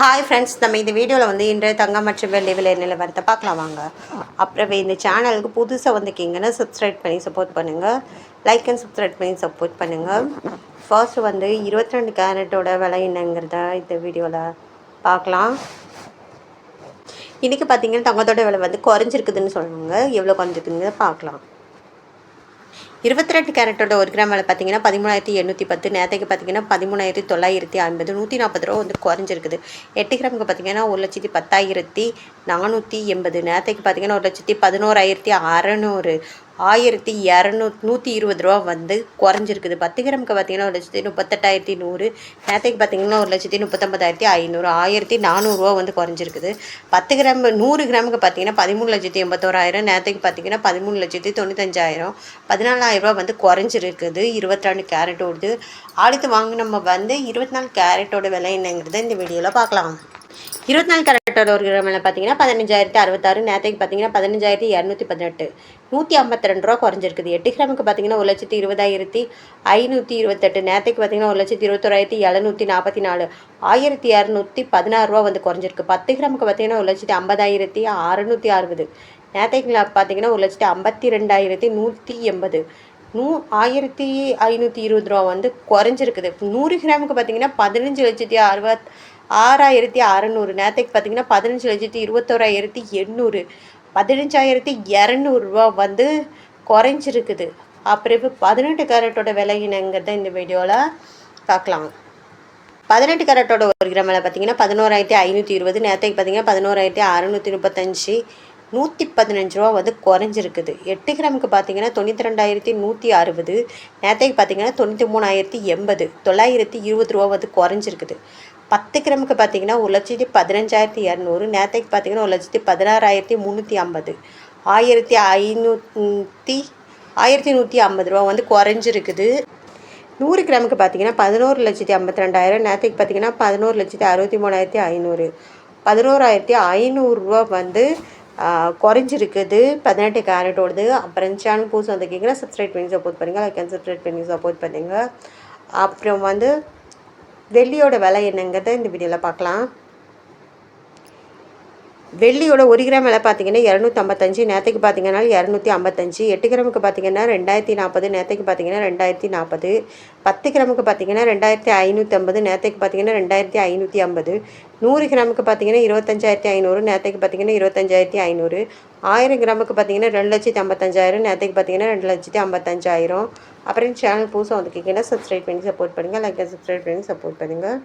Hi friends, நம்ம இந்த வீடியோவில் வந்து இன்றைய தங்கம் மற்றும் வெள்ளி விலை நிலவரத்தை பார்க்கலாம் வாங்க. அப்புறம் இந்த சேனலுக்கு புதுசாக வந்துக்கிங்கன்னா சப்ஸ்கிரைப் பண்ணி சப்போர்ட் பண்ணுங்கள். லைக் அண்ட் சப்ஸ்கிரைப் பண்ணி சப்போர்ட் பண்ணுங்கள். ஃபர்ஸ்ட் வந்து 22 கேரட்டோட விலை என்னங்கிறத இந்த வீடியோவில் பார்க்கலாம். இன்றைக்கி பார்த்திங்கன்னா தங்கத்தோட விலை வந்து குறைஞ்சிருக்குதுன்னு சொல்லுவாங்க. எவ்வளோ குறைஞ்சிருக்குதுங்கிறத பார்க்கலாம். 22 கேரட்டோட 1 கிராம் விலை பார்த்தீங்கன்னா 13,810. நேற்றுக்கு பார்த்தீங்கன்னா 13,950. 140 ரூபா வந்து குறைஞ்சிருக்குது. 8 கிராமுக்கு பார்த்தீங்கன்னா 1,10,480. நேற்றுக்கு பார்த்தீங்கன்னா 1,11,600. 1,220 ரூபா வந்து குறைஞ்சிருக்குது. 10 கிராமுக்கு பார்த்தீங்கன்னா 1,38,100. நேற்றுக்கு பார்த்தீங்கன்னா 1,39,500. 1,400 வந்து குறைஞ்சிருக்குது. 10 கிராம் 100 கிராமுக்கு பார்த்தீங்கன்னா 13,81,000. நேற்றுக்கு பார்த்தீங்கன்னா 13,95,000. 14,000 வந்து குறைஞ்சிருக்குது. 22 கேரட்டோடு அடுத்து வாங்க நம்ம வந்து 24 கேரட்டோட விலை என்னங்கிறத இந்த வீடியோவில் பார்க்கலாம். 24 கேரட்டோட 1 கிராம் விலை பார்த்தீங்கன்னா 15,066. நேற்றுக்கு பார்த்தீங்கன்னா 15,218. 152 ரூபா குறைஞ்சிருக்குது. 8 கிராமுக்கு பார்த்தீங்கன்னா 1,20,528. நேற்றுக்கு பார்த்தீங்கன்னா 1,21,744. 1,216 ரூபா வந்து குறைஞ்சிருக்கு. 10 கிராமுக்கு பார்த்தீங்கன்னா 1,50,660. நேற்றுக்கு பார்த்தீங்கன்னா 1,52,180. 1,520 ரூபா வந்து குறைஞ்சிருக்குது. 100 கிராமுக்கு பார்த்தீங்கன்னா 15,66,600. நேற்றுக்கு பார்த்தீங்கன்னா 15,21,800. 15,200 ரூபா வந்து குறைஞ்சிருக்குது. அப்புறம் 18 கேரட்டோட விலை என்னங்கிறத இந்த வீடியோவில் பார்க்கலாம். 18 கேரட்டோட 1 கிராம் விலை பார்த்தீங்கன்னா 11,520. நேற்றுக்கு பார்த்தீங்கன்னா 11,635. 115 ரூபா வந்து குறைஞ்சிருக்குது. 8 கிராமுக்கு பார்த்தீங்கன்னா 92,160. நேற்றுக்கு பார்த்தீங்கன்னா 93,080. 920 ரூபா வந்து குறைஞ்சிருக்குது. 10 கிராமுக்கு பார்த்தீங்கன்னா 1,15,200. நேற்றுக்கு பார்த்தீங்கன்னா 1,16,350. 1,150 ரூபா வந்து குறைஞ்சிருக்குது. 100 கிராமுக்கு பார்த்தீங்கன்னா 11,52,000. நேற்றுக்கு பார்த்தீங்கன்னா 11,63,500. 11,500 ரூபா வந்து குறைஞ்சிருக்குது. 18 கேரட்டோடது. அப்புறம் சேனல் புதுசு வந்துருக்கீங்கன்னா சப்ஸ்கிரைப் பண்ணி சப்போர்ட் பண்ணுங்கள். லைக் அண்ட் சப்ஸ்கிரைப் பண்ணி சப்போர்ட் பண்ணுங்கள். அப்புறம் வந்து வெள்ளியோட விலை என்னங்கிறத இந்த வீடியோவில் பார்க்கலாம். வெள்ளியோட 1 கிராம் விலை பார்த்தீங்கன்னா 255. நேற்றுக்கு பார்த்தீங்கன்னா 255. 8 கிராமுக்கு பார்த்தீங்கன்னா 2,040. நேற்றுக்கு பார்த்தீங்கன்னா 2,040. 10 கிராமுக்கு பார்த்தீங்கன்னா 2,550. நேற்றுக்கு பார்த்தீங்கன்னா 2,550. 100 கிராமுக்கு பார்த்தீங்கன்னா 25,500. நேற்றுக்கு பார்த்தீங்கன்னா 25,500. 1000 கிராமுக்கு பார்த்தீங்கன்னா 2,55,000. நேற்றுக்கு பார்த்தீங்கன்னா 2,55,000. அப்புறம் சேனல் புதுசாக வந்துருக்கீங்கன்னா சப்ஸ்கிரைப் பண்ணி சப்போர்ட் பண்ணுங்கள். லைக் சப்ஸ்கிரைப் பண்ணி சப்போர்ட் பண்ணுங்கள்.